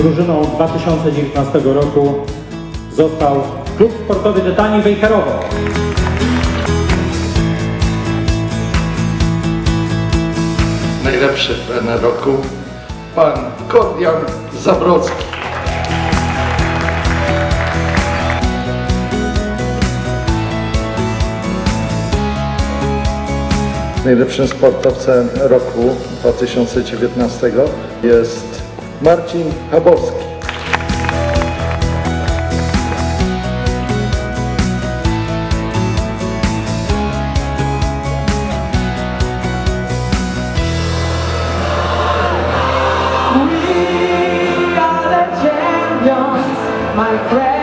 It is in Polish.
drużyną 2019 roku został Klub Sportowy Tytanii Wejherowo. Najlepszy trener roku, pan Kordian Zabrocki. Najlepszym sportowcem roku 2019 jest Marcin Chabowski. We are the champions, my friend.